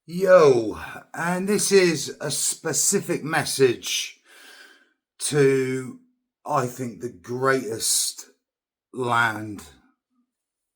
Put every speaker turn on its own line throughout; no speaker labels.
Yo, and this is a specific message to, I think, the greatest land,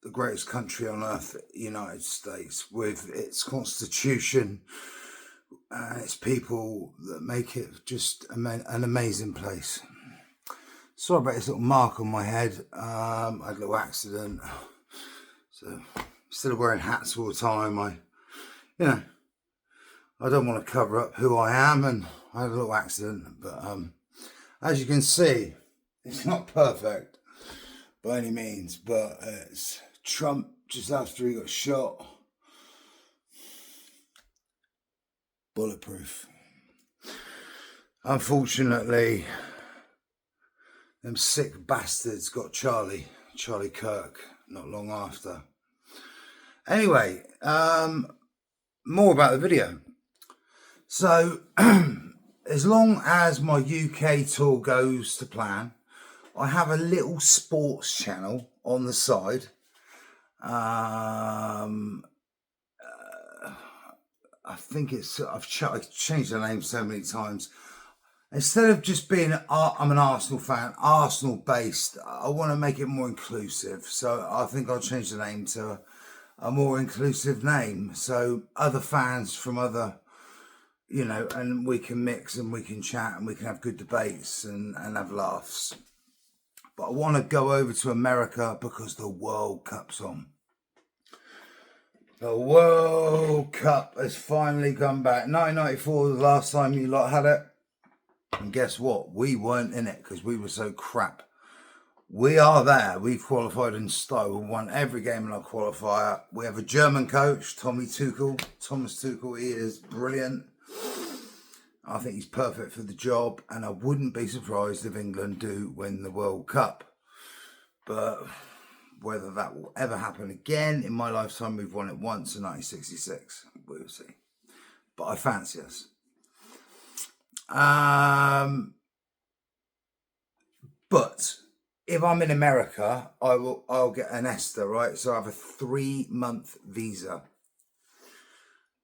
the greatest country on earth, the United States, with its constitution and its people that make it just an amazing place. Sorry about this little mark on my head. I had a little accident, so instead of wearing hats all the time, I don't want to cover up who I am, and I had a little accident, but as you can see, it's not perfect by any means, but it's Trump just after he got shot. Bulletproof. Unfortunately, them sick bastards got Charlie Kirk not long after. Anyway, more about the video. So, as long as my UK tour goes to plan, I have a little sports channel on the side. I think I've changed the name so many times. Instead of just being, I'm an Arsenal fan, Arsenal based, I want to make it more inclusive. So I think I'll change the name to a more inclusive name. So other fans from other, and we can mix and we can chat and we can have good debates and have laughs. But I want to go over to America because the World Cup's on. The World Cup has finally come back. 1994 was the last time you lot had it. And guess what? We weren't in it because we were so crap. We are there. We've qualified in style. We won every game in our qualifier. We have a German coach, Thomas Tuchel. He is brilliant. I think he's perfect for the job. And I wouldn't be surprised if England do win the World Cup. But whether that will ever happen again in my lifetime, we've won it once in 1966. We'll see. But I fancy us. But if I'm in America, I'll get an ESTA, right? So I have a 3-month visa.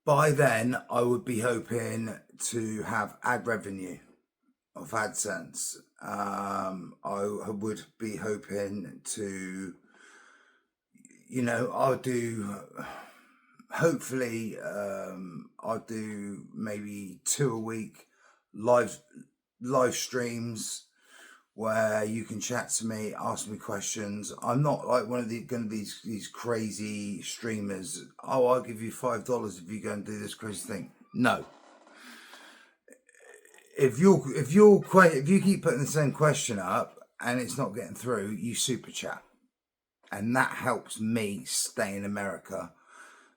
By then, I would be hoping to have ad revenue of AdSense. I would be hoping to, hopefully, I'll do maybe 2 a week live streams where you can chat to me, ask me questions. I'm not like one of these crazy streamers. Oh, I'll give you $5 if you go and do this crazy thing. No. If you keep putting the same question up and it's not getting through, you super chat, and that helps me stay in America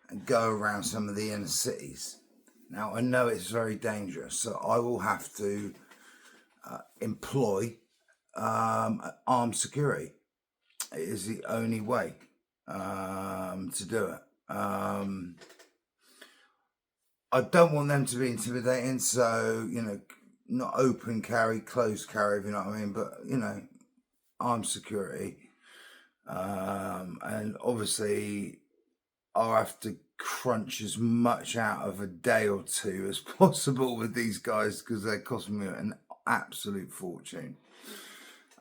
and go around some of the inner cities. Now I know it's very dangerous, so I will have to employ armed security. It is the only way to do it. I don't want them to be intimidating, so not open carry, closed carry, if you know what I mean, but armed security. And obviously I'll have to crunch as much out of a day or two as possible with these guys because they're costing me an absolute fortune.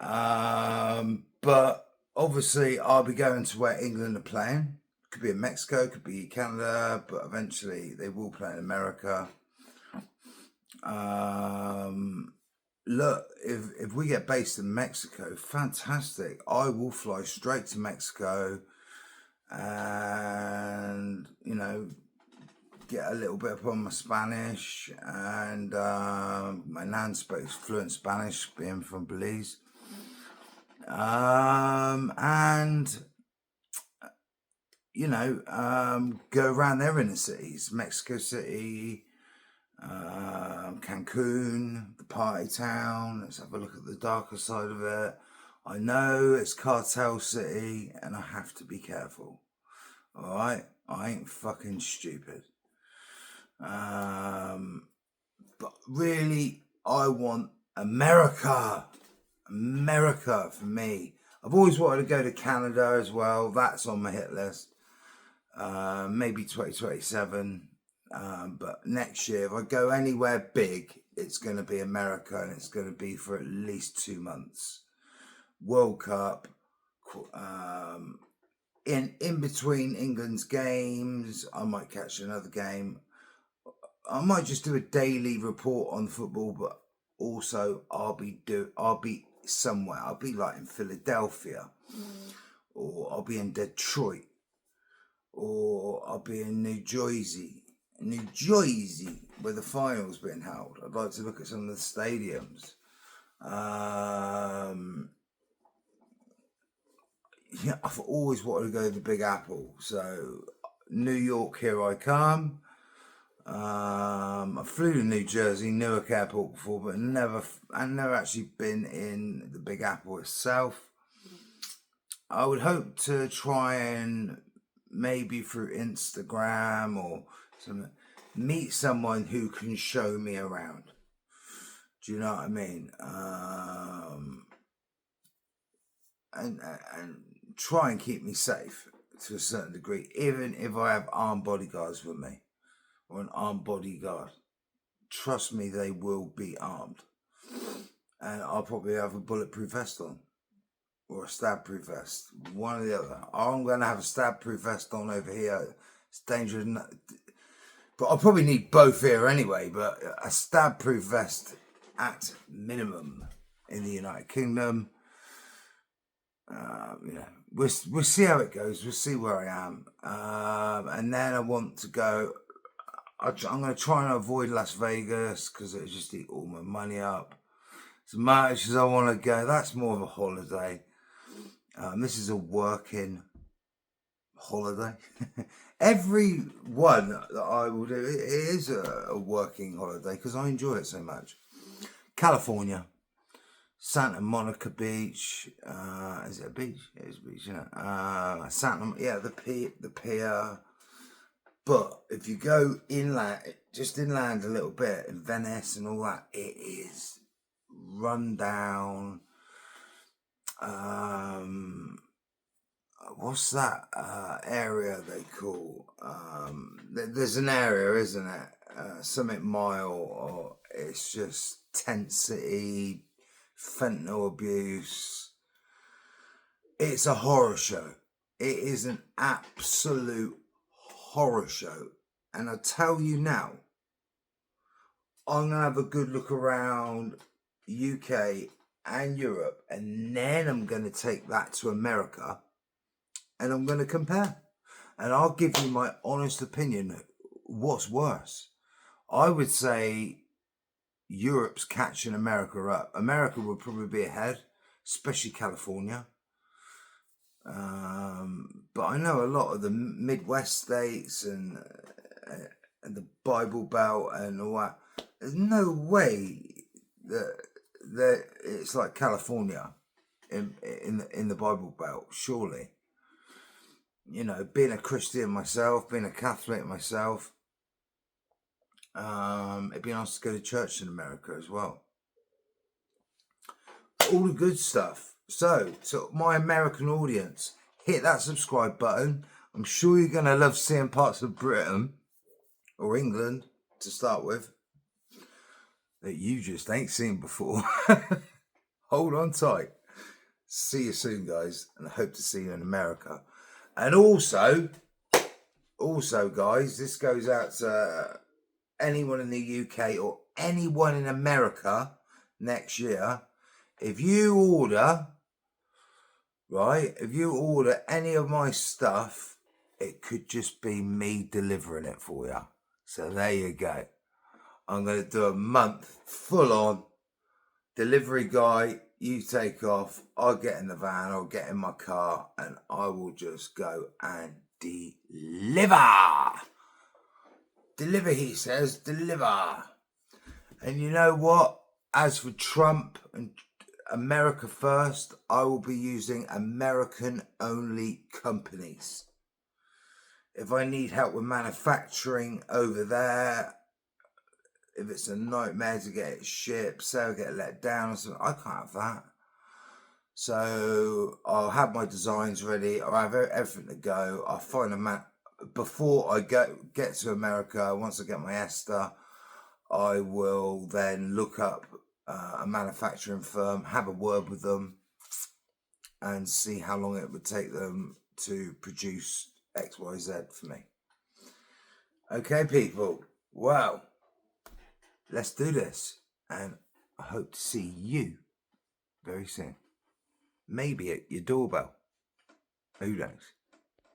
But obviously I'll be going to where England are playing. Could be in Mexico, could be Canada, but eventually they will play in America. Look, if we get based in Mexico, fantastic. I will fly straight to Mexico and get a little bit upon my Spanish, and my nan speaks fluent Spanish, being from Belize, and go around their inner cities, Mexico City, Cancun, the party town. Let's have a look at the darker side of it. I know it's cartel city and I have to be careful. All right, I ain't fucking stupid. But really, I want America for me. I've always wanted to go to Canada as well. That's on my hit list. Maybe 2027. But next year, if I go anywhere big, it's going to be America, and it's going to be for at least 2 months. World Cup, in between England's games, I might catch another game. I might just do a daily report on football, but also I'll be somewhere. I'll be like in Philadelphia, or I'll be in Detroit, or I'll be in New Jersey, where the final's been held. I'd like to look at some of the stadiums. Yeah, I've always wanted to go to the Big Apple, so New York, here I come. I flew to New Jersey, Newark Airport before, but I've never actually been in the Big Apple itself. I would hope to try and maybe through Instagram or something, meet someone who can show me around. Do you know what I mean? And try and keep me safe to a certain degree, even if I have armed bodyguards with me, or an armed bodyguard. Trust me, they will be armed. And I'll probably have a bulletproof vest on, or a stab-proof vest, one or the other. I'm going to have a stab-proof vest on over here. It's dangerous, but I'll probably need both here anyway, but a stab-proof vest at minimum in the United Kingdom. We'll see how it goes. We'll see where I am. And then I want to go. I'm going to try and avoid Las Vegas because it'll just eat all my money up. As much as I want to go, that's more of a holiday. This is a working holiday. Every one that I will do, it is a working holiday because I enjoy it so much. California. Santa Monica Beach, is it a beach? It is a beach, isn't it? The pier. But if you go inland, just inland a little bit, in Venice and all that, it is run down. What's that area they call? There's an area, isn't it? Summit Mile, or it's just tent city. Fentanyl abuse. It's a horror show. It is an absolute horror show. And I tell you now, I'm going to have a good look around UK and Europe, and then I'm going to take that to America and I'm going to compare. And I'll give you my honest opinion. What's worse? I would say Europe's catching America up. America would probably be ahead, especially California. But I know a lot of the Midwest states and the Bible Belt and all that. There's no way that it's like California in the Bible Belt. Surely, being a Christian myself, being a Catholic myself. It'd be nice to go to church in America as well. All the good stuff. So my American audience, hit that subscribe button. I'm sure you're going to love seeing parts of Britain or England to start with that you just ain't seen before. Hold on tight. See you soon, guys, and I hope to see you in America. And also, guys, this goes out to anyone in the UK or anyone in America next year. If you order any of my stuff, it could just be me delivering it for you. So there you go. I'm going to do a month full on delivery guy. You take off, I'll get in the van, I'll get in my car, and I will just go and deliver. Deliver, he says, deliver. And you know what? As for Trump and America first, I will be using American-only companies. If I need help with manufacturing over there, if it's a nightmare to get it shipped, say I get let down or something, I can't have that. So I'll have my designs ready. I'll have everything to go. I'll find a before I get to America, once I get my ESTA, I will then look up a manufacturing firm, have a word with them, and see how long it would take them to produce XYZ for me. Okay, people. Well, let's do this. And I hope to see you very soon. Maybe at your doorbell. Who knows?